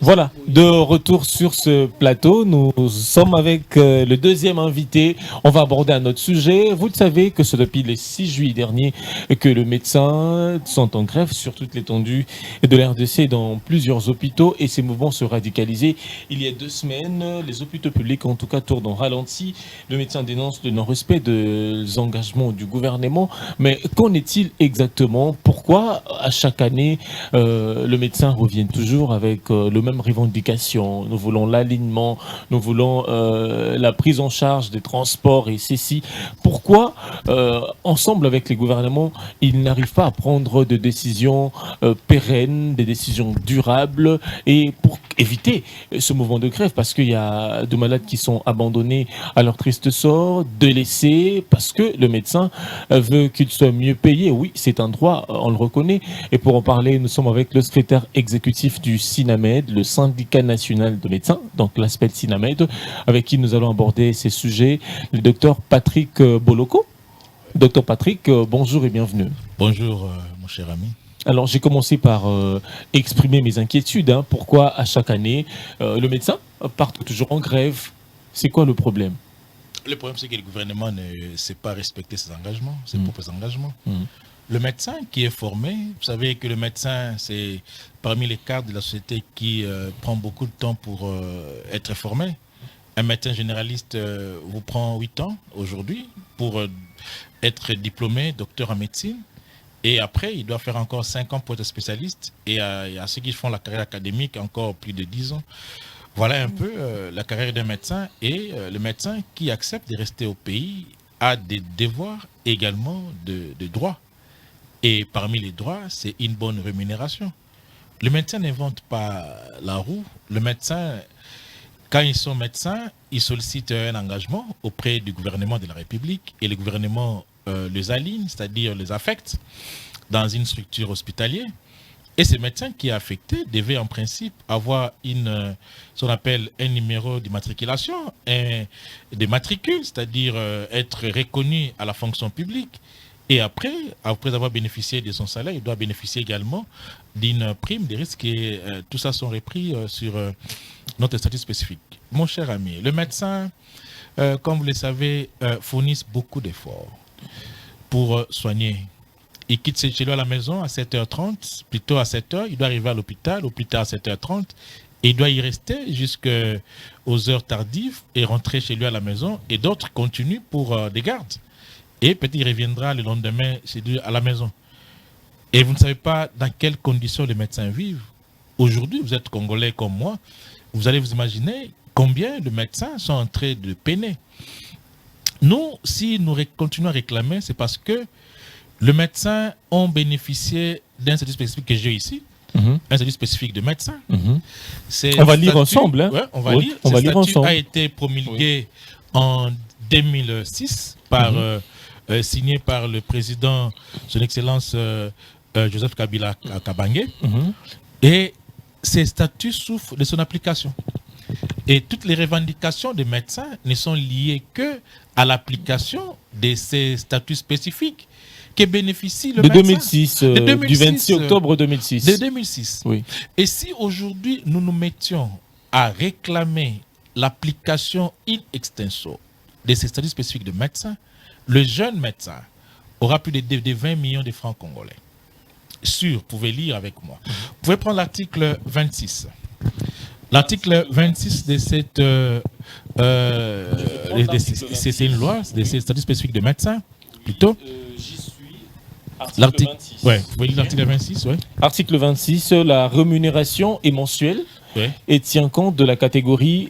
Voilà, de retour sur ce plateau, nous sommes avec le deuxième invité. On va aborder un autre sujet. Vous le savez que c'est depuis le 6 juillet dernier que les médecins sont en grève sur toute l'étendue de la RDC dans plusieurs hôpitaux et ces mouvements se radicalisaient. Il y a 2 semaines, les hôpitaux publics en tout cas tournent en ralenti. Le médecin dénonce le non-respect des engagements du gouvernement. Mais qu'en est-il exactement? Pourquoi à chaque année le médecin revient toujours avec le même revendication? Nous voulons l'alignement, nous voulons la prise en charge des transports et ceci. Pourquoi, ensemble avec les gouvernements, ils n'arrivent pas à prendre des décisions pérennes, des décisions durables et pour éviter ce mouvement de grève? Parce qu'il y a de malades qui sont abandonnés à leur triste sort, délaissés, parce que le médecin veut qu'il soit mieux payé. Oui, c'est un droit, on le reconnaît. Et pour en parler, nous sommes avec le secrétaire exécutif du SINAMED, le syndicat national de médecins, donc l'aspect SINAMED, avec qui nous allons aborder ces sujets, le docteur Patrick Boloko. Docteur Patrick, bonjour et bienvenue. Bonjour, mon cher ami. Alors, j'ai commencé par exprimer mes inquiétudes. Pourquoi, à chaque année, le médecin part toujours en grève? C'est quoi le problème? Le problème, c'est que le gouvernement ne sait pas respecter ses engagements, ses propres engagements. Le médecin qui est formé, vous savez que le médecin, c'est parmi les cadres de la société qui prend beaucoup de temps pour être formé. Un médecin généraliste vous prend 8 ans aujourd'hui pour être diplômé, docteur en médecine. Et après, il doit faire encore 5 ans pour être spécialiste. Et à ceux qui font la carrière académique, encore plus de 10 ans. Voilà un peu la carrière d'un médecin. Et le médecin qui accepte de rester au pays a des devoirs également de droits. Et parmi les droits, c'est une bonne rémunération. Le médecin n'invente pas la roue. Le médecin, quand ils sont médecins, ils sollicitent un engagement auprès du gouvernement de la République et le gouvernement les aligne, c'est-à-dire les affecte dans une structure hospitalière. Et ces médecins qui est affecté devaient en principe avoir ce qu'on appelle un numéro d'immatriculation, des matricules, c'est-à-dire être reconnu à la fonction publique. Et après avoir bénéficié de son salaire, il doit bénéficier également d'une prime de risque et tout ça sont repris sur notre statut spécifique. Mon cher ami, le médecin, comme vous le savez, fournissent beaucoup d'efforts pour soigner. Il quitte chez lui à la maison à 7h30, plutôt à 7h, il doit arriver à l'hôpital, au plus tard à 7h30, et il doit y rester jusqu'aux heures tardives et rentrer chez lui à la maison, et d'autres continuent pour des gardes. Et peut-être il reviendra le lendemain chez lui à la maison. Et vous ne savez pas dans quelles conditions les médecins vivent. Aujourd'hui, vous êtes Congolais comme moi, vous allez vous imaginer combien de médecins sont en train de peiner. Nous, si nous continuons à réclamer, c'est parce que les médecins ont bénéficié d'un statut spécifique que j'ai ici, un statut spécifique de médecin. On va lire ensemble. Ouais, on va lire. Ce statut a été promulgué en 2006 signé par le président, son Excellence Joseph Kabila Kabange. Et ces statuts souffrent de son application. Et toutes les revendications des médecins ne sont liées que à l'application de ces statuts spécifiques que bénéficie le médecin. 2006, du 26 octobre 2006. De 2006. Oui. Et si aujourd'hui nous nous mettions à réclamer l'application in extenso de ces statuts spécifiques de médecins, le jeune médecin aura plus de 20 millions de francs congolais. Sûr, vous pouvez lire avec moi. Vous pouvez prendre l'article 26. L'article 26 de cette... c'est une loi, de ces statuts spécifiques de médecins, plutôt. J'y suis. Article 26. Ouais, vous voyez l'article 26, ouais. Article 26, la rémunération est mensuelle et tient compte de la catégorie,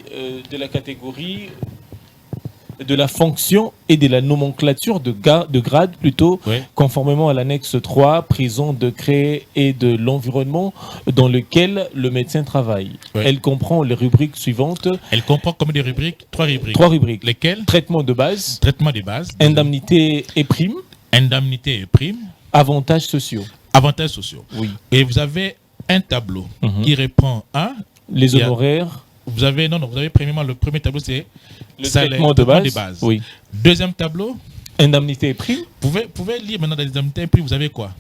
de la fonction et de la nomenclature de grade plutôt, conformément à l'annexe 3, présent décret et de l'environnement dans lequel le médecin travaille. Elle comprend les rubriques suivantes. Elle comprend comme des rubriques, 3 rubriques. 3 rubriques. Lesquelles? Traitement de base. Traitement de base. Indemnité et prime. Indemnité et prime. Avantages sociaux. Avantages sociaux. Oui. Et vous avez un tableau qui répond à... Les honoraires. Vous avez premièrement, le premier tableau, c'est le traitement de base. Oui. Deuxième tableau. Indemnité et prime. Vous pouvez lire maintenant dans les indemnités et prime, vous avez quoi?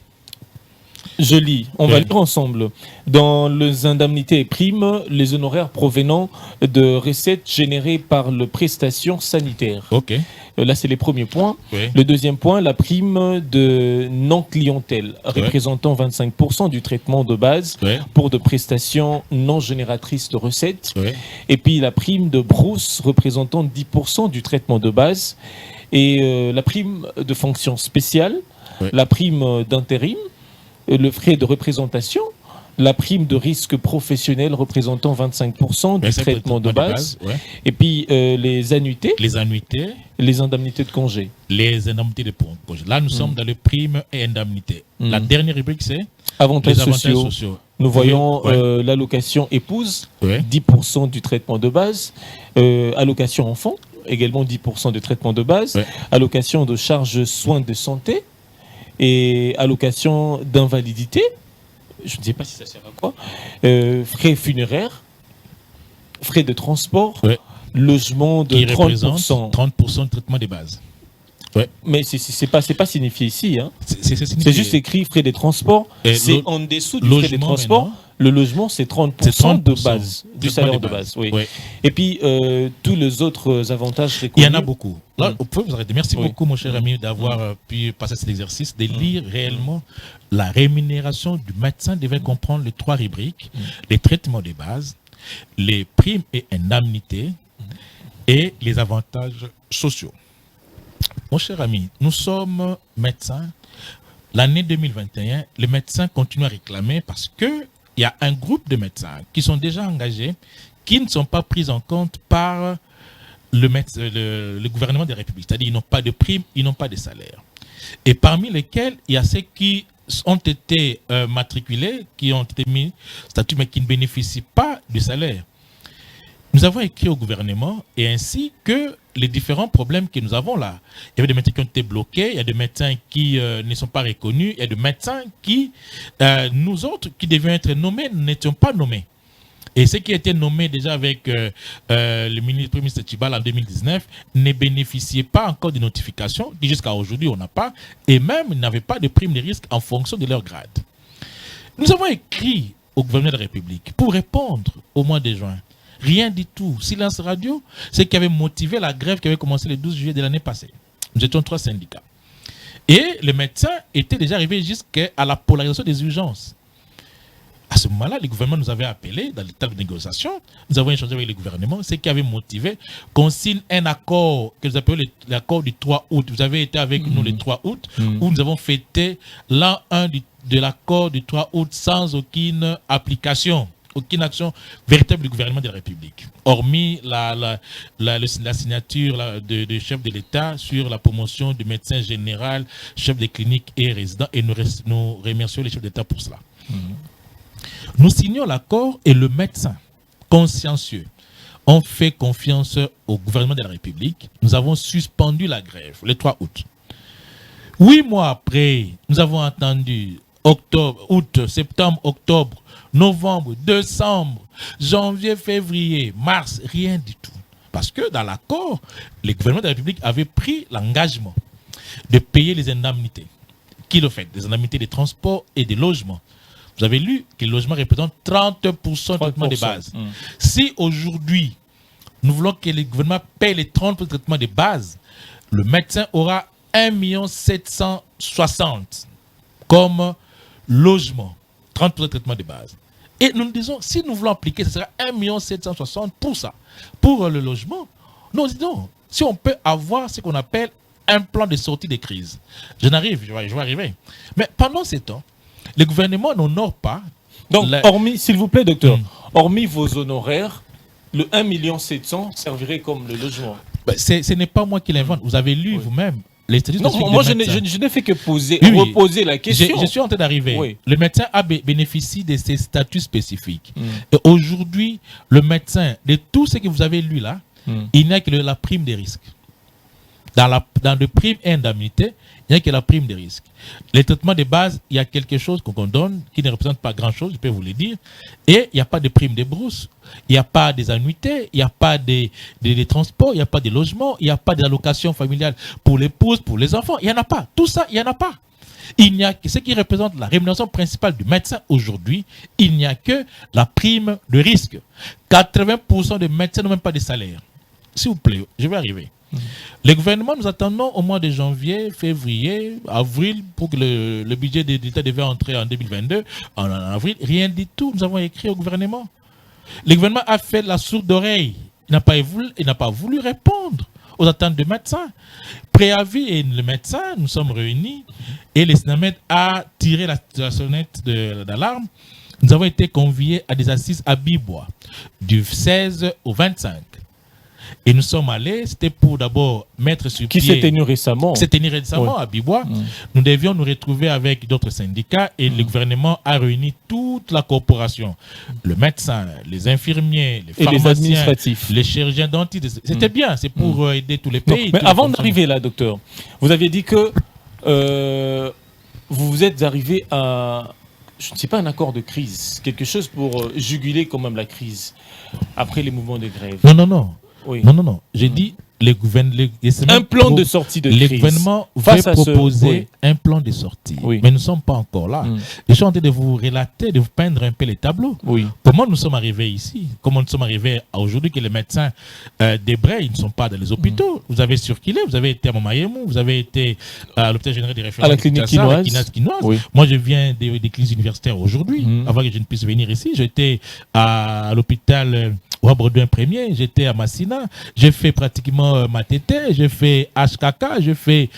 Je lis, on va lire ensemble. Dans les indemnités et primes, les honoraires provenant de recettes générées par les prestations sanitaires. Ok. Là, c'est les premiers points. Oui. Le deuxième point, la prime de non-clientèle, représentant 25% du traitement de base pour de prestations non génératrices de recettes. Et puis la prime de brousse, représentant 10% du traitement de base. Et la prime de fonction spéciale, la prime d'intérim, le frais de représentation, la prime de risque professionnel représentant 25% du traitement de base, et puis les annuités, les indemnités de congé. Les indemnités de congé. Là, nous sommes dans les primes et indemnités. La dernière rubrique, c'est avantages sociaux. Nous voyons l'allocation épouse, 10% du traitement de base, allocation enfant, également 10% du traitement de base, allocation de charges soins de santé, et allocation d'invalidité, je ne sais pas si ça sert à quoi, frais funéraires, frais de transport, logement de 30%. 30% de traitement des bases. Mais c'est pas signifié ici. Hein. C'est juste écrit frais des transports. C'est en dessous du frais des transports. Le logement, c'est 30% de base, du salaire de base. Et puis, tous les autres avantages reconnus. Il y en a beaucoup. Là, vous pouvez vous arrêter. Merci beaucoup, mon cher ami, d'avoir pu passer cet exercice, de lire réellement la rémunération du médecin devait comprendre les 3 rubriques, les traitements de base, les primes et indemnités et les avantages sociaux. Mon cher ami, nous sommes médecins. L'année 2021, les médecins continuent à réclamer parce qu'il y a un groupe de médecins qui sont déjà engagés, qui ne sont pas pris en compte par le gouvernement de la République. C'est-à-dire qu'ils n'ont pas de primes, ils n'ont pas de salaire. Et parmi lesquels, il y a ceux qui ont été matriculés, qui ont été mis statut, mais qui ne bénéficient pas du salaire. Nous avons écrit au gouvernement et ainsi que les différents problèmes que nous avons là. Il y avait des médecins qui ont été bloqués, il y a des médecins qui ne sont pas reconnus, il y a des médecins qui, nous autres, qui devions être nommés, n'étions pas nommés. Et ceux qui étaient nommés déjà avec le Premier ministre Tchibal en 2019 ne bénéficiaient pas encore de notifications. Jusqu'à aujourd'hui, on n'a pas. Et même, ils n'avaient pas de prime de risque en fonction de leur grade. Nous avons écrit au gouvernement de la République pour répondre au mois de juin. Rien du tout. Silence radio, c'est ce qui avait motivé la grève qui avait commencé le 12 juillet de l'année passée. Nous étions 3 syndicats. Et les médecins étaient déjà arrivés jusqu'à la polarisation des urgences. À ce moment-là, le gouvernement nous avait appelés dans l'état de négociation. Nous avons échangé avec le gouvernement, ce qui avait motivé qu'on signe un accord que nous appelons l'accord du 3 août. Vous avez été avec nous le 3 août, où nous avons fêté l'an 1 de l'accord du 3 août sans aucune application. Aucune action véritable du gouvernement de la République, hormis la signature de chef de l'État sur la promotion du médecin général, chef de clinique et résident, et nous remercions les chefs d'État pour cela. Nous signons l'accord et le médecin consciencieux ont fait confiance au gouvernement de la République. Nous avons suspendu la grève le 3 août. 8 mois après, nous avons entendu octobre, août, septembre, octobre, novembre, décembre, janvier, février, mars, rien du tout. Parce que dans l'accord, le gouvernement de la République avait pris l'engagement de payer les indemnités. Qui le fait? Des indemnités de transport et de logement. Vous avez lu que le logement représente 30% du traitement de base. Si aujourd'hui, nous voulons que le gouvernement paye les 30% du traitement de base, le médecin aura 1 760 000 comme logement, 30% de traitement de base. Et nous disons, si nous voulons appliquer, ce sera 1 760 000 pour ça. Pour le logement, nous disons, si on peut avoir ce qu'on appelle un plan de sortie de crise. Je vais arriver. Mais pendant ce temps, le gouvernement n'honore pas. Donc, hormis, s'il vous plaît, docteur, hormis vos honoraires, le 1 700 000 servirait comme le logement. Ce n'est pas moi qui l'invente. Vous avez lu vous-même. Non, moi je n'ai fait que reposer la question. Je suis en train d'arriver. Oui. Le médecin bénéficie de ces statuts spécifiques. Et aujourd'hui, le médecin, de tout ce que vous avez lu là, il n'y a que la prime des risques. Dans le prime et indemnité, il n'y a que la prime des risques. Les traitements de base, il y a quelque chose qu'on donne qui ne représente pas grand-chose, je peux vous le dire. Et il n'y a pas de prime de brousse, il n'y a pas des annuités, il n'y a pas de transports, il n'y a pas de logement, il n'y a pas d'allocation familiale pour l'épouse, pour les enfants. Il n'y en a pas. Tout ça, il n'y en a pas. Il n'y a que ce qui représente la rémunération principale du médecin aujourd'hui, il n'y a que la prime de risque. 80% des médecins n'ont même pas de salaire. S'il vous plaît, je vais arriver. Le gouvernement, nous attendons au mois de janvier, février, avril, pour que le budget de l'État devait entrer en 2022. En avril, rien du tout. Nous avons écrit au gouvernement. Le gouvernement a fait la sourde oreille. Il n'a pas voulu répondre aux attentes des médecins. Préavis et le médecin, nous sommes réunis et le SNAMED a tiré la sonnette d'alarme. Nous avons été conviés à des assises à Bibois du 16 au 25. Et nous sommes allés, c'était pour d'abord mettre sur pied... Qui s'est tenu récemment. Qui s'est tenu récemment à Bibois. Nous devions nous retrouver avec d'autres syndicats et le gouvernement a réuni toute la corporation. Le médecin, les infirmiers, les pharmaciens, les administratifs, les chirurgiens dentistes. C'était bien, c'est pour aider tous les pays. Mais avant d'arriver là, docteur, vous aviez dit que vous êtes arrivé à... Je ne sais pas, un accord de crise, quelque chose pour juguler quand même la crise après les mouvements de grève. Non. Oui. Non. J'ai dit un plan de sortie de crise. Le gouvernement va proposer un plan de sortie. Oui. Mais nous ne sommes pas encore là. Je suis en train de vous relater, de vous peindre un peu les tableaux. Oui. Comment nous sommes arrivés ici? Comment nous sommes arrivés aujourd'hui que les médecins d'Hébreu, ils ne sont pas dans les hôpitaux. Vous avez circulé, vous avez été à Momayemou, vous avez été à l'hôpital général des références. À la clinique quinoise. Oui. Moi, je viens des cliniques universitaires aujourd'hui. Avant que je ne puisse venir ici, j'étais à l'hôpital... Au Bredouin Premier, j'étais à Massina, j'ai fait pratiquement Matete, j'ai fait HKK, j'ai fait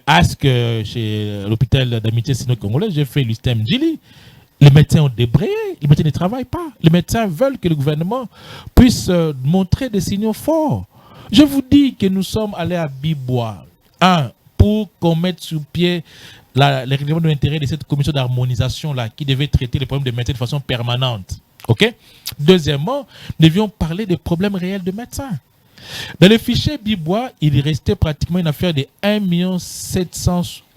ASC chez l'hôpital d'amitié sino-congolais, j'ai fait l'USTEM Djili. Les médecins ont débrayé, les médecins ne travaillent pas. Les médecins veulent que le gouvernement puisse montrer des signaux forts. Je vous dis que nous sommes allés à Bibois, pour qu'on mette sur pied les règlements de l'intérêt de cette commission d'harmonisation qui devait traiter les problèmes des médecins de façon permanente. Ok. Deuxièmement, nous devions parler des problèmes réels de médecins. Dans le fichier Bibois, il restait pratiquement une affaire de 1760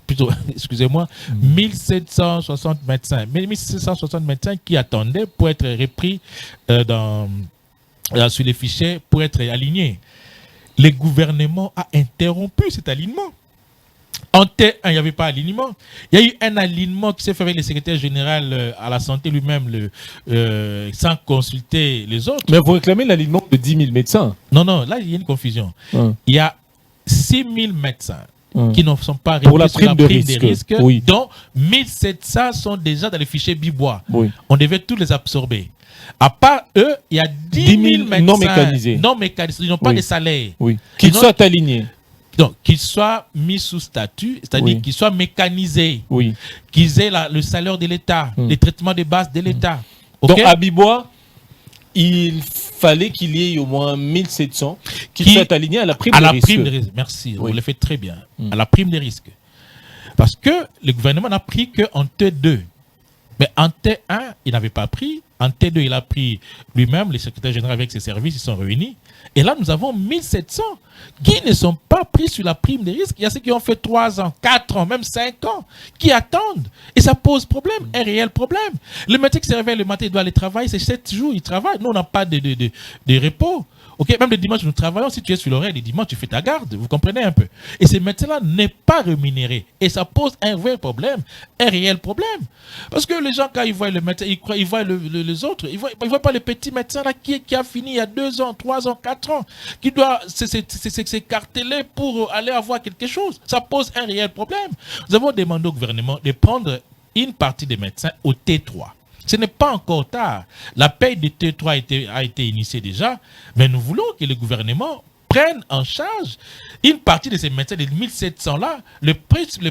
médecins. Mais 1760 médecins qui attendaient pour être repris sur les fichiers, pour être alignés. Le gouvernement a interrompu cet alignement. En T1, il n'y avait pas d'alignement. Il y a eu un alignement qui s'est fait avec le secrétaire général à la santé lui-même, sans consulter les autres. Mais vous réclamez l'alignement de 10 000 médecins. Non, là, il y a une confusion. Il y a 6 000 médecins qui ne sont pas pour la prime, sur la prime de risque, oui. dont 1 700 sont déjà dans les fichiers Bibois. Oui. On devait tous les absorber. À part eux, il y a 10 000 médecins non mécanisés. Ils n'ont pas de salaire. Oui. Qu'ils soient alignés. Donc, qu'ils soient mis sous statut, c'est-à-dire qu'ils soient mécanisés, qu'ils aient le salaire de l'État, les traitements de base de l'État. Okay? Donc, à Bibois, il fallait qu'il y ait au moins 1700 qui soient alignés à la prime de risque. Merci, vous le faites très bien. À la prime de risque. Parce que le gouvernement n'a pris qu'en T2. Mais en T1, il n'avait pas pris. En T2, il a pris lui-même, le secrétaire général avec ses services, ils sont réunis. Et là, nous avons 1700 qui ne sont pas pris sur la prime de risque. Il y a ceux qui ont fait 3 ans, 4 ans, même 5 ans, qui attendent. Et ça pose problème, un réel problème. Le médecin qui se réveille le matin, il doit aller travailler, c'est 7 jours, il travaille. Nous, on n'a pas de repos. Okay? Même le dimanche, nous travaillons. Si tu es sur l'horaire, le dimanche, tu fais ta garde. Vous comprenez un peu. Et ce médecin-là n'est pas rémunéré. Et ça pose un vrai problème, un réel problème. Parce que les gens, quand ils voient le médecin, ils voient les autres. Ils ne voient pas le petit médecin là, qui a fini il y a 2 ans, 3 ans, 4 ans, qui doit s'écarteler pour aller avoir quelque chose. Ça pose un réel problème. Nous avons demandé au gouvernement de prendre une partie des médecins au T3. Ce n'est pas encore tard. La paye de T3 a été initiée déjà, mais nous voulons que le gouvernement prenne en charge une partie de ces médecins, les 1700-là, le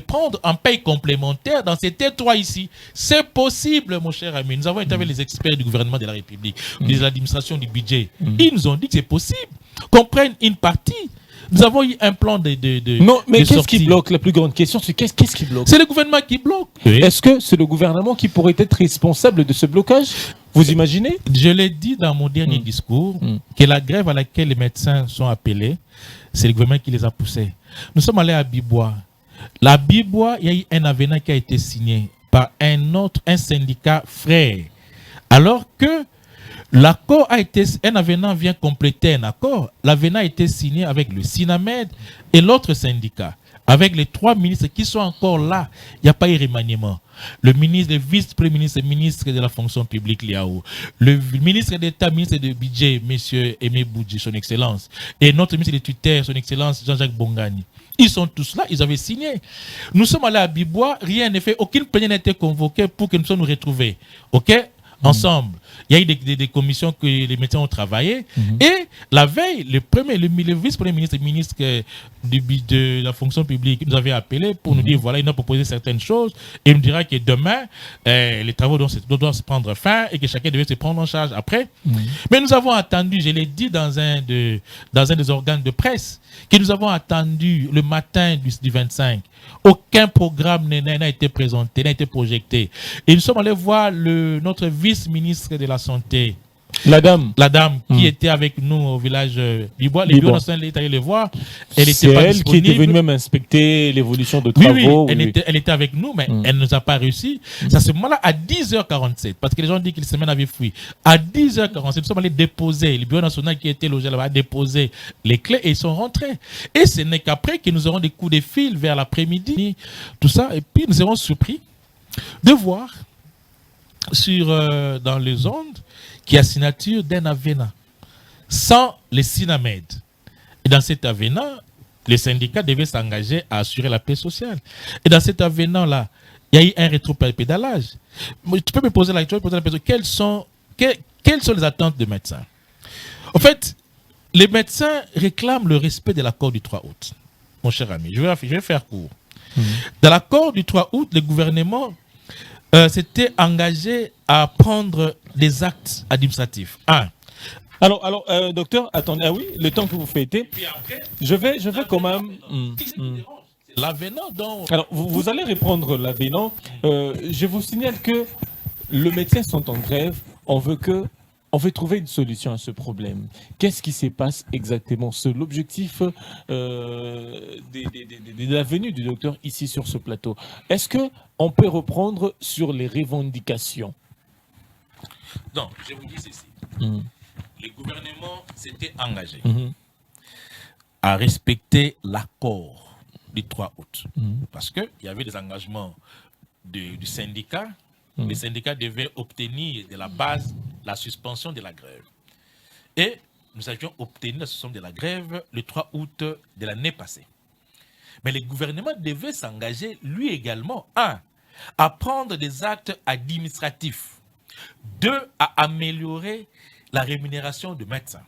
prendre en paye complémentaire dans ces T3 ici. C'est possible, mon cher ami. Nous avons été avec les experts du gouvernement de la République, de l'administration du budget. Ils nous ont dit que c'est possible qu'on prenne une partie. Nous avons eu un plan de non, mais qu'est-ce qui bloque? La plus grande question, c'est qu'est-ce qui bloque? C'est le gouvernement qui bloque. Oui. Est-ce que c'est le gouvernement qui pourrait être responsable de ce blocage? Vous imaginez? Je l'ai dit dans mon dernier discours, que la grève à laquelle les médecins sont appelés, c'est le gouvernement qui les a poussés. Nous sommes allés à Bibois. La Bibois, il y a eu un avenant qui a été signé par un syndicat frère. Alors que l'accord a été, un avenant vient compléter un accord. L'avenant a été signé avec le SINAMED et l'autre syndicat. avec les 3 ministres qui sont encore là, il n'y a pas eu remaniement. Le ministre, le vice-premier ministre, le ministre de la fonction publique, Liao, le ministre d'État, ministre de budget, M. Aimé Boudji, son excellence, et notre ministre de tutelle, son excellence, Jean-Jacques Bongani. Ils sont tous là, ils avaient signé. Nous sommes allés à Bibois, rien n'est fait, aucune plénière n'a été convoquée pour que nous soyons nous retrouver. OK? Ensemble. Il y a eu des commissions que les médecins ont travaillé. Et la veille, le vice-premier ministre, ministre de la fonction publique, nous avait appelé pour nous dire voilà, il nous a proposé certaines choses. Et il nous dira que demain, les travaux doivent se prendre fin et que chacun devait se prendre en charge après. Mais nous avons attendu, je l'ai dit dans un des organes de presse, que nous avons attendu le matin du 25. Aucun programme n'a été présenté, n'a été projeté. Et nous sommes allés voir notre vice-ministre de la Santé. La dame qui était avec nous au village Bibois. Les bureaux nationaux étaient allés le voir. Elle était pas disponible. Qui était venue même inspecter l'évolution de travaux. Oui, elle était avec nous, mais elle ne nous a pas réussi. C'est à ce moment-là, à 10h47, parce que les gens disent que les semaines avaient fui. À 10h47, nous sommes allés déposer, le bureau national qui était logé là-bas a déposé les clés et ils sont rentrés. Et ce n'est qu'après que nous aurons des coups de fil vers l'après-midi, tout ça. Et puis nous serons surpris de voir dans les ondes qui a signature d'un avenant sans les SINAMED. Et dans cet avenant, les syndicats devaient s'engager à assurer la paix sociale. Et dans cet avenant-là, il y a eu un rétropédalage. Tu peux me poser la question, quelles sont les attentes des médecins? En fait, les médecins réclament le respect de l'accord du 3 août. Mon cher ami, je vais faire court. Dans l'accord du 3 août, le gouvernement s'était engagé à prendre des actes administratifs. Alors, docteur, attendez, le temps que vous fêtez, je vais quand même... L'avenant dont... Alors, vous allez répondre l'avenant. Je vous signale que les médecins sont en grève. On veut trouver une solution à ce problème. Qu'est-ce qui se passe exactement? C'est l'objectif de la venue du docteur ici sur ce plateau. Est-ce qu'on peut reprendre sur les revendications? Non, je vous dis ceci. Le gouvernement s'était engagé à respecter l'accord du 3 août. Parce qu'il y avait des engagements du syndicat. Les syndicats devaient obtenir de la base la suspension de la grève. Et nous avions obtenu la suspension de la grève le 3 août de l'année passée. Mais le gouvernement devait s'engager, lui également, à prendre des actes administratifs. 2, à améliorer la rémunération de médecins.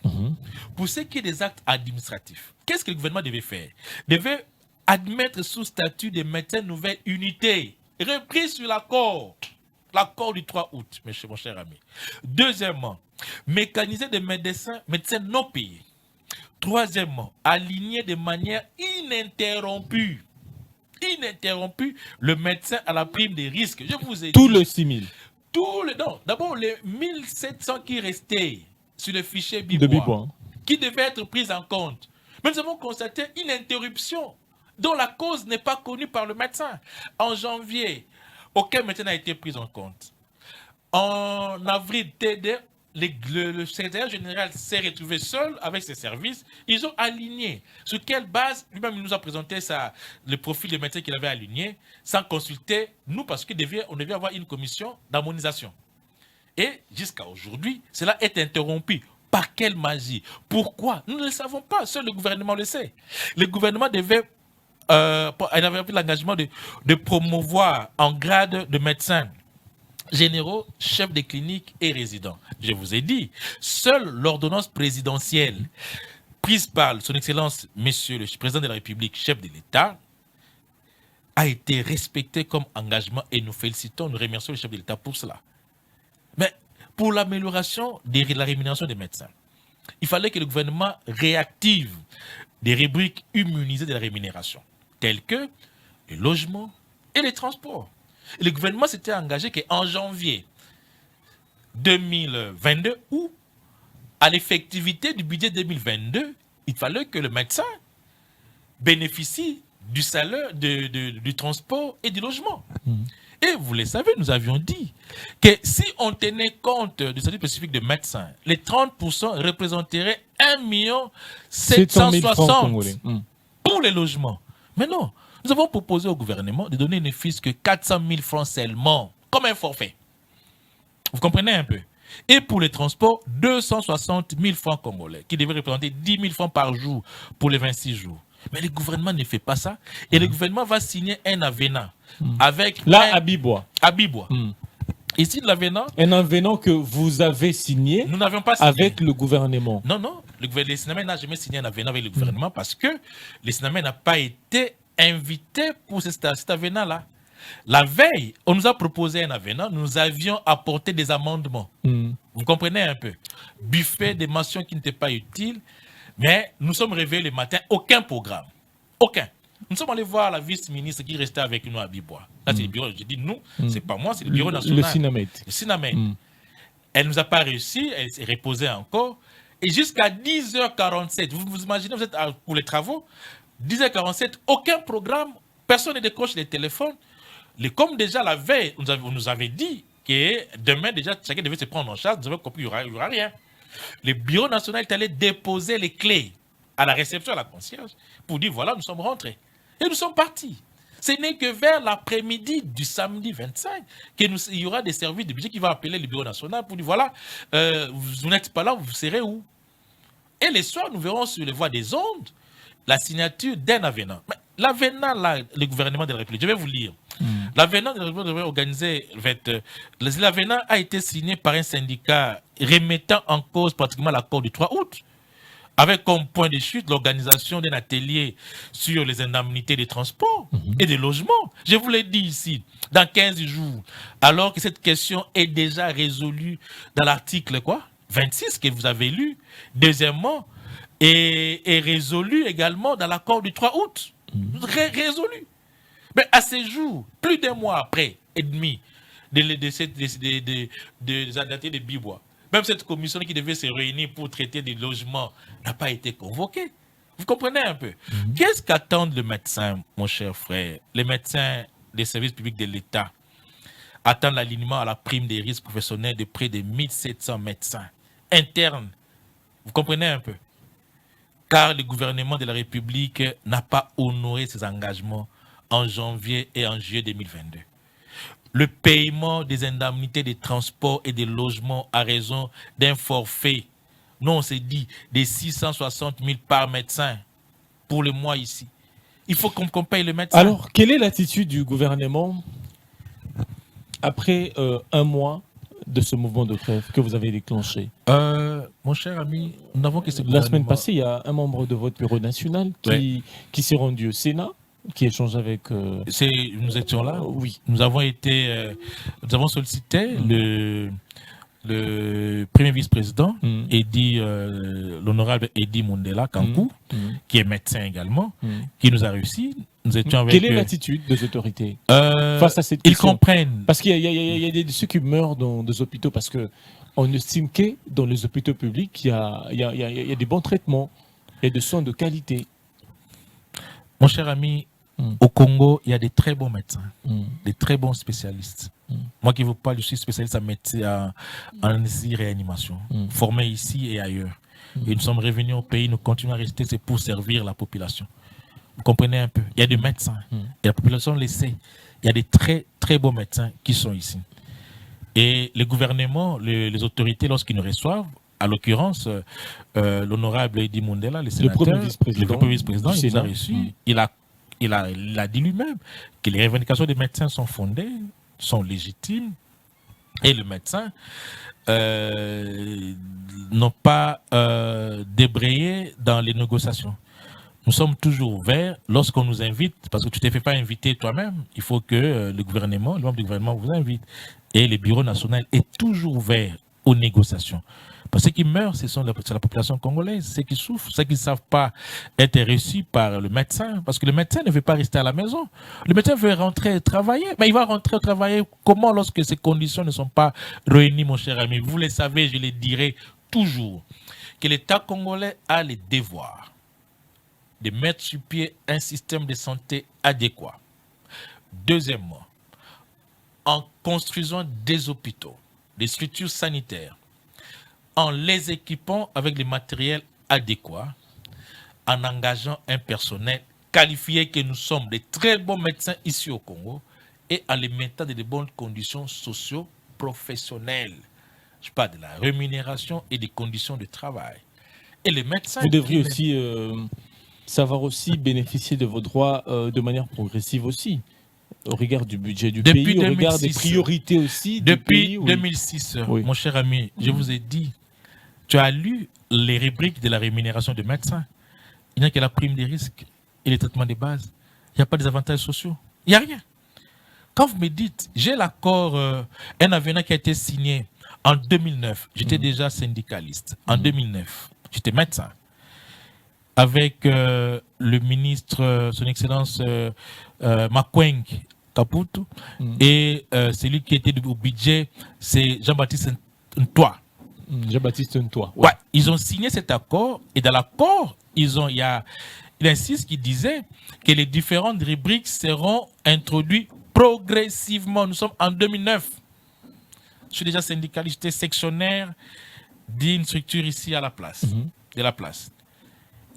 Pour ce qui est des actes administratifs, qu'est-ce que le gouvernement devait faire? Il devait admettre sous statut des médecins nouvelle unité, repris sur l'accord du 3 août, mon cher ami. Deuxièmement, mécaniser des médecins non payés. Troisièmement, aligner de manière ininterrompue le médecin à la prime des risques. Je vous ai dit. Tout le 6 000. Non, d'abord les 1700 qui restaient sur le fichier Bibois, qui devaient être pris en compte. Mais nous avons constaté une interruption dont la cause n'est pas connue par le médecin. En janvier, aucun médecin n'a été pris en compte. En avril, le secrétaire général s'est retrouvé seul avec ses services. Ils ont aligné. Sur quelle base? Lui-même, il nous a présenté le profil des médecins qu'il avait aligné sans consulter nous, parce qu'on devait avoir une commission d'harmonisation. Et jusqu'à aujourd'hui, cela est interrompu. Par quelle magie? Pourquoi? Nous ne le savons pas. Seul le gouvernement le sait. Le gouvernement avait pris l'engagement de promouvoir en grade de médecins généraux, chefs de clinique et résidents. Je vous ai dit, seule l'ordonnance présidentielle prise par son Excellence, Monsieur le Président de la République, chef de l'État, a été respectée comme engagement et nous félicitons, nous remercions le chef de l'État pour cela. Mais pour l'amélioration de la rémunération des médecins, il fallait que le gouvernement réactive des rubriques immunisées de la rémunération, telles que le logement et les transports. Et le gouvernement s'était engagé qu'en janvier 2022, ou à l'effectivité du budget 2022, il fallait que le médecin bénéficie du salaire, du transport et du logement. Et vous le savez, nous avions dit que si on tenait compte du statut spécifique de médecin, les 30% représenteraient 1 760 000 pour les logements. Mais non, Nous avons proposé au gouvernement de donner ne fût-ce que 400 000 francs seulement, comme un forfait. Vous comprenez un peu? Et pour les transports, 260 000 francs congolais, qui devaient représenter 10 000 francs par jour pour les 26 jours. Mais le gouvernement ne fait pas ça. Et le gouvernement va signer un avenant avec... Là, à Bibois. À Bibois. Ici, l'avenant... Un avenant que vous avez signé, nous n'avions pas signé avec le gouvernement. Non, non. Le Sénat n'a jamais signé un avenant avec le gouvernement parce que le Sénat n'a pas été invité pour cet avenant-là. La veille, on nous a proposé un avenant, nous avions apporté des amendements. Vous comprenez un peu? Buffet des mentions qui n'étaient pas utiles, mais nous sommes réveillés le matin, aucun programme. Aucun. Nous sommes allés voir la vice-ministre qui restait avec nous à Bibois. Là, c'est le bureau. J'ai dit, nous, c'est pas moi, c'est le bureau national. Le Sinamet. Le Sinamet. Elle ne nous a pas réussi, elle s'est reposée encore. Et jusqu'à 10h47, vous imaginez, vous êtes pour les travaux, 10h47, aucun programme, personne ne décroche les téléphones. Comme déjà la veille, on nous avait dit que demain, déjà, chacun devait se prendre en charge, nous avons compris qu'il n'y aura rien. Le bureau national est allé déposer les clés à la réception, à la concierge, pour dire voilà, nous sommes rentrés. Et nous sommes partis. Ce n'est que vers l'après-midi du samedi 25 qu'il y aura des services de budget qui vont appeler le bureau national pour dire voilà, vous n'êtes pas là, vous serez où? Et les soirs, nous verrons sur les voies des ondes la signature d'un avenant. L'avenant, là, le gouvernement de la République, je vais vous lire. L'avenant de la République devait organiser. L'avenant a été signé par un syndicat remettant en cause pratiquement l'accord du 3 août, avec comme point de chute l'organisation d'un atelier sur les indemnités de transport et de logement. Je vous l'ai dit ici, dans 15 jours, alors que cette question est déjà résolue dans l'article 26 que vous avez lu. Deuxièmement, est résolu également dans l'accord du 3 août. Résolu. Mais à ce jour, plus d'un mois après et demi des datés de Bibois, même cette commission qui devait se réunir pour traiter des logements n'a pas été convoquée. Vous comprenez un peu? Qu'est-ce qu'attendent les médecins, mon cher frère? Les médecins des services publics de l'État attendent l'alignement à la prime des risques professionnels de près de 1700 médecins internes. Vous comprenez un peu? Car le gouvernement de la République n'a pas honoré ses engagements en janvier et en juillet 2022. Le paiement des indemnités de transport et de logement à raison d'un forfait, non, on s'est dit, des 660 000 par médecin pour le mois ici. Il faut qu'on paye le médecin. Alors, quelle est l'attitude du gouvernement après un mois de ce mouvement de grève que vous avez déclenché? Mon cher ami, nous n'avons que ce La semaine passée, il y a un membre de votre bureau national qui s'est rendu au Sénat, qui échange avec... Nous étions là. Oui. Nous avons sollicité le premier vice-président, l'honorable Eddy Mundela Kankou, qui est médecin également, qui nous a réussi. Nous étions avec, quelle est l'attitude des autorités face à cette question? Ils comprennent. Parce qu'il y a ceux qui meurent dans des hôpitaux parce qu'on estime que dans les hôpitaux publics, il y a des bons traitements, il y a des soins de qualité. Mon cher ami, au Congo, il y a des très bons médecins, des très bons spécialistes. Moi qui vous parle, je suis spécialiste en médecine, en anesthésie réanimation, formé ici et ailleurs. Et nous sommes revenus au pays, nous continuons à rester, c'est pour servir la population. Vous comprenez un peu? Il y a des médecins, et la population le sait. Il y a des très, très bons médecins qui sont ici. Et le gouvernement, les autorités, lorsqu'ils nous reçoivent, à l'occurrence, l'honorable Eddy Mundela, le premier vice-président, il nous a reçus. Il a dit lui-même que les revendications des médecins sont fondées, sont légitimes, et les médecins n'ont pas débrayé dans les négociations. Nous sommes toujours ouverts lorsqu'on nous invite, parce que tu ne te fais pas inviter toi-même, il faut que le membre du gouvernement vous invite. Et le bureau national est toujours ouvert aux négociations. Parce que ceux qui meurent, c'est la population congolaise, ceux qui souffrent, ceux qui ne savent pas être reçus par le médecin. Parce que le médecin ne veut pas rester à la maison. Le médecin veut rentrer travailler. Mais il va rentrer travailler comment lorsque ces conditions ne sont pas réunies, mon cher ami? Vous le savez, je le dirai toujours, que l'État congolais a le devoir de mettre sur pied un système de santé adéquat. Deuxièmement, en construisant des hôpitaux, des structures sanitaires, en les équipant avec les matériels adéquats, en engageant un personnel qualifier que nous sommes des très bons médecins ici au Congo et en les mettant dans de bonnes conditions socio-professionnelles. Je parle de la rémunération et des conditions de travail. Et les médecins... Vous devriez aussi savoir aussi bénéficier de vos droits de manière progressive aussi, au regard du budget du pays, au regard des priorités aussi du pays. Depuis 2006, mon cher ami, je vous ai dit, tu as lu les rubriques de la rémunération des médecins. Il n'y a que la prime des risques et les traitements de base. Il n'y a pas des avantages sociaux. Il n'y a rien. Quand vous me dites, j'ai l'accord, un avenant qui a été signé en 2009. J'étais déjà syndicaliste. En 2009, j'étais médecin. Avec le ministre, son Excellence Makweng Kaputu, et celui qui était au budget, c'est Jean-Baptiste Ntoa. Jean-Baptiste Ntoa. Ouais, ils ont signé cet accord, et dans l'accord, il insiste qu'il disait que les différentes rubriques seront introduites progressivement. Nous sommes en 2009. Je suis déjà syndicaliste, j'étais sectionnaire d'une structure ici à la place, de la place.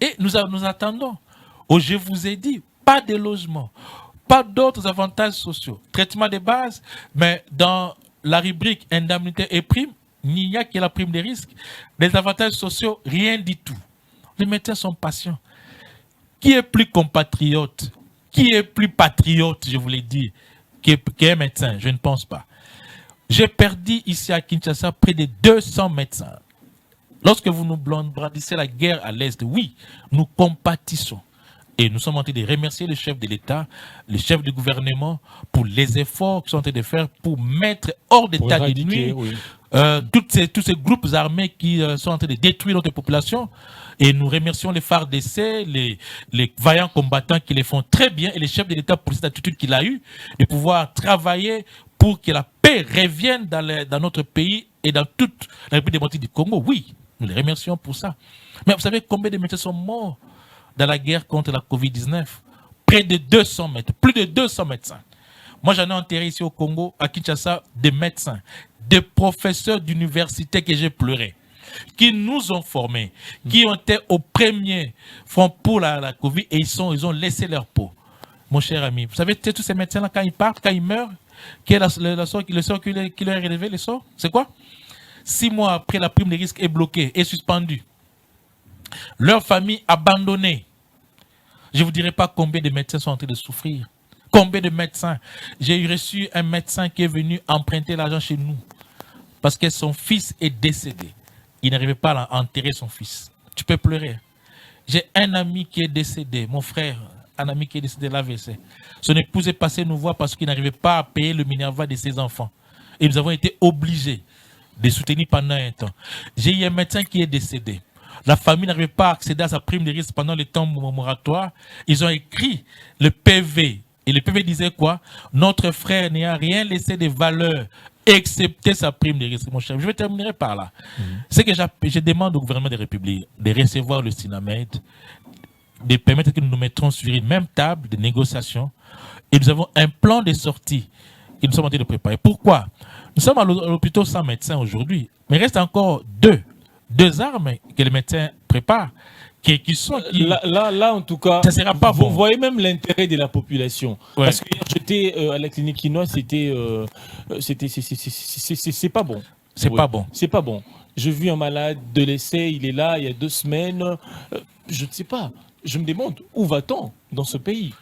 Et nous attendons. Oh, je vous ai dit, pas de logement, pas d'autres avantages sociaux, traitement de base, mais dans la rubrique indemnité et prime, il n'y a que la prime des risques. Les avantages sociaux, rien du tout. Les médecins sont patients. Qui est plus compatriote, qui est plus patriote, je vous l'ai dit, qu'un médecin? Je ne pense pas. J'ai perdu ici à Kinshasa près de 200 médecins. Lorsque vous nous brandissez la guerre à l'Est, oui, nous compatissons. Et nous sommes en train de remercier le chef de l'État, le chef du gouvernement, pour les efforts qu'ils sont en train de faire pour mettre hors d'état de nuire tous ces groupes armés qui sont en train de détruire notre population. Et nous remercions les FARDC, les vaillants combattants qui les font très bien, et le chef de l'État pour cette attitude qu'il a eue, de pouvoir travailler pour que la paix revienne dans notre pays et dans toute la République démocratique du Congo. Oui, nous les remercions pour ça. Mais vous savez combien de médecins sont morts dans la guerre contre la Covid-19? Près de 200 médecins, plus de 200 médecins. Moi, j'en ai enterré ici au Congo, à Kinshasa, des médecins, des professeurs d'université que j'ai pleuré, qui nous ont formés, qui ont été au premier front pour la Covid, et ils ont laissé leur peau. Mon cher ami, vous savez, tous ces médecins-là, quand ils partent, quand ils meurent, quel est le sort qui leur est relevé, le sort? C'est quoi? 6 mois après, la prime de risque est bloquée, est suspendue. Leur famille abandonnée. Je ne vous dirai pas combien de médecins sont en train de souffrir. Combien de médecins? J'ai reçu un médecin qui est venu emprunter l'argent chez nous parce que son fils est décédé. Il n'arrivait pas à enterrer son fils. Tu peux pleurer. J'ai un ami qui est décédé, mon frère, un ami qui est décédé de l'AVC. Son épouse est passée nous voir parce qu'il n'arrivait pas à payer le Minerva de ses enfants. Et nous avons été obligés de soutenir pendant un temps. J'ai eu un médecin qui est décédé. La famille n'arrivait pas à accéder à sa prime de risque pendant le temps moratoire. Ils ont écrit le PV. Et le PV disait quoi? Notre frère n'a rien laissé de valeur, excepté sa prime de risque, mon cher. Je vais terminer par là. C'est que je demande au gouvernement de la République de recevoir le SINAMED, de permettre que nous nous mettrons sur une même table de négociation. Et nous avons un plan de sortie que nous sommes en train de préparer. Pourquoi? Nous sommes à l'hôpital sans médecin aujourd'hui, mais il reste encore deux armes que les médecins préparent. Là, en tout cas, ça sera pas vous bon. voyez même l'intérêt de la population. Ouais. Parce que j'étais à la clinique quinoise, c'est pas bon. C'est pas bon. C'est pas bon. J'ai vu un malade de l'essai, il est là, il y a 2 semaines. Je ne sais pas. Je me demande, où va-t-on dans ce pays?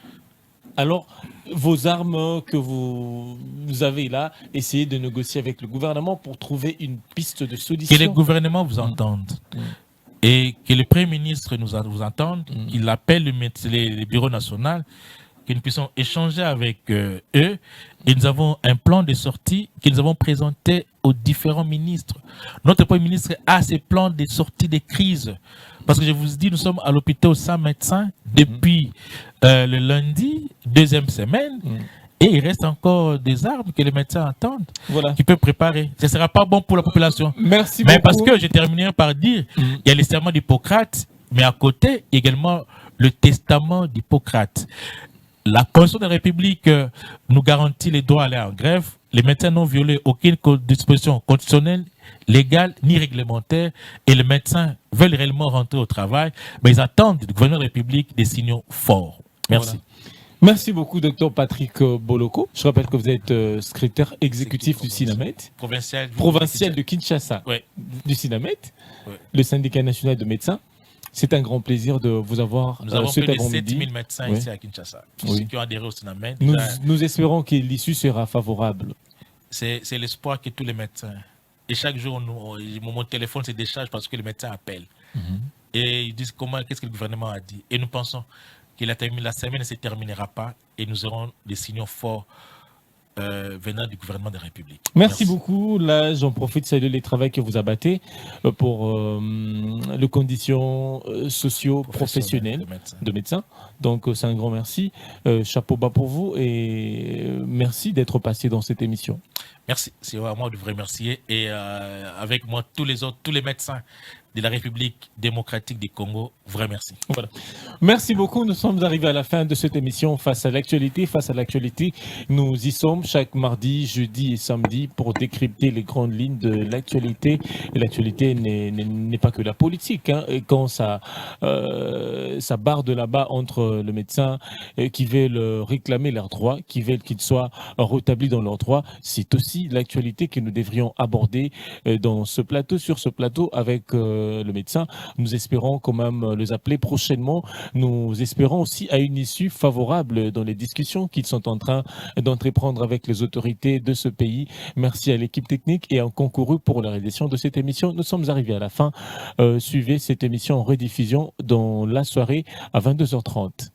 Alors, vos armes que vous avez là, essayez de négocier avec le gouvernement pour trouver une piste de solution. Que le gouvernement vous entende. Et que le Premier ministre vous entende, qu'il appelle les bureaux nationaux, que nous puissions échanger avec eux. Et nous avons un plan de sortie que nous avons présenté aux différents ministres. Notre Premier ministre a ses plans de sortie des crises. Parce que je vous dis, nous sommes à l'hôpital sans médecin depuis le lundi, 2e semaine. Et il reste encore des armes que les médecins attendent, qui peuvent préparer. Ce ne sera pas bon pour la population. Merci beaucoup. Mais parce beaucoup. que je terminerai par dire, il y a le serment d'Hippocrate, mais à côté, également le testament d'Hippocrate. La Constitution de la République nous garantit les droits à aller en grève. Les médecins n'ont violé aucune disposition constitutionnelle, légale ni réglementaire. Et les médecins veulent réellement rentrer au travail, mais ils attendent du gouvernement de la République des signaux forts. Merci. Voilà. Merci beaucoup, Dr Patrick Boloko. Je rappelle que vous êtes secrétaire exécutif du SINAMED, provincial de Kinshasa, ouais. du SINAMED, ouais. le syndicat national de médecins. C'est un grand plaisir de vous avoir Nous avons plus de avant-midi. 7000 médecins ici à Kinshasa, ceux qui ont adhéré au SINAMED. Nous espérons que l'issue sera favorable. C'est l'espoir que tous les médecins. Et chaque jour, mon téléphone se décharge parce que les médecins appellent. Et ils disent qu'est-ce que le gouvernement a dit. Et nous pensons que la semaine ne se terminera pas et nous aurons des signaux forts venant du gouvernement de la République. Merci beaucoup. Là, j'en profite de saluer les travaux que vous abattez pour les conditions socio-professionnelles de médecins. Donc, c'est un grand merci. Chapeau bas pour vous et merci d'être passé dans cette émission. Merci. C'est à moi de vous remercier et avec moi, tous les médecins de la République démocratique du Congo, vous remercie. Voilà. Merci beaucoup. Nous sommes arrivés à la fin de cette émission Face à l'actualité. Face à l'actualité, nous y sommes chaque mardi, jeudi et samedi pour décrypter les grandes lignes de l'actualité. Et l'actualité n'est pas que la politique. Hein. Et quand ça barre de là-bas entre le médecin qui veulent réclamer leurs droits, qui veulent qu'ils soient rétablis dans leurs droits, c'est aussi l'actualité que nous devrions aborder dans ce plateau, sur ce plateau avec le médecin. Nous espérons quand même les appeler prochainement. Nous espérons aussi à une issue favorable dans les discussions qu'ils sont en train d'entreprendre avec les autorités de ce pays. Merci à l'équipe technique et à concouru pour la réalisation de cette émission. Nous sommes arrivés à la fin. Suivez cette émission en rediffusion dans la soirée à 22h30.